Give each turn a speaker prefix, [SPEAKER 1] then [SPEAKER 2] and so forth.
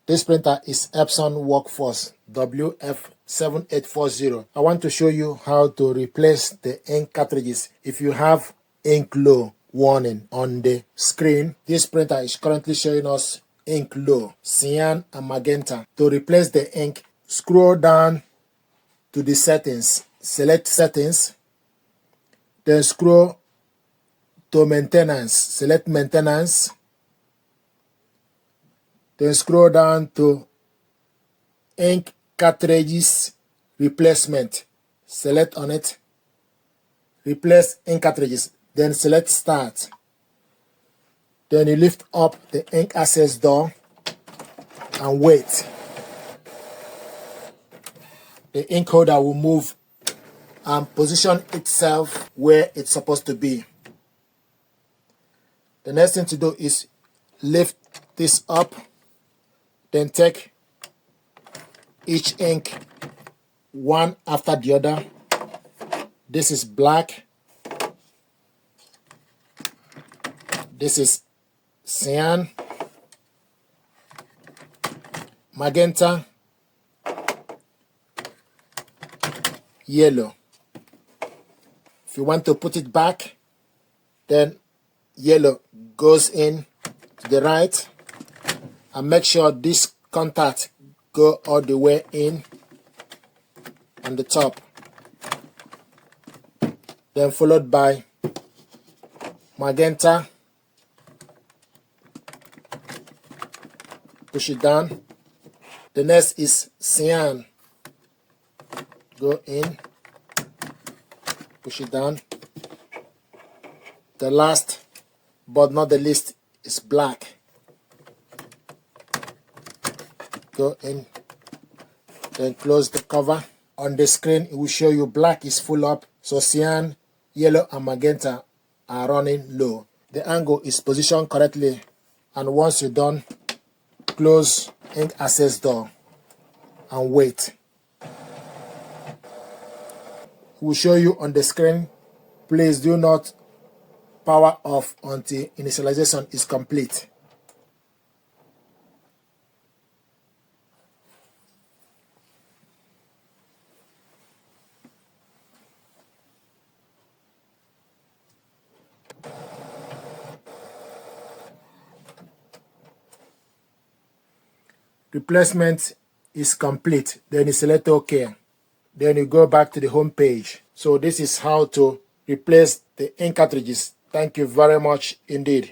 [SPEAKER 1] This printer is Epson WF-7840. I want to show you how to replace the ink cartridges if you have ink low warning on the screen. This printer is currently showing us ink low, cyan and magenta. To replace the ink, scroll down to the settings, select settings, then scroll to maintenance, select maintenance, then scroll down to ink cartridges replacement, select on it, replace ink cartridges, then select start. Then you lift up the ink access door and wait. The ink holder will move and position itself where it's supposed to be. The next thing to do is lift this up, then take each ink one after the other. This is black, this is cyan, magenta, yellow. If you want to put it back, then yellow goes in to the right, and make sure this contact go all the way in on the top, then followed by magenta, push it down. The next is cyan, go in, push it down. The last but not the least is black, go in, then close the cover. On the screen it will show you black is full up, so cyan, yellow and magenta are running low. The angle is positioned correctly, and once you're done, close ink access door and wait. It will show you on the screen, please do not power off until initialization is complete. Replacement is complete. Then you select OK. Then you go back to the home page. So this is how to replace the ink cartridges. Thank you very much indeed.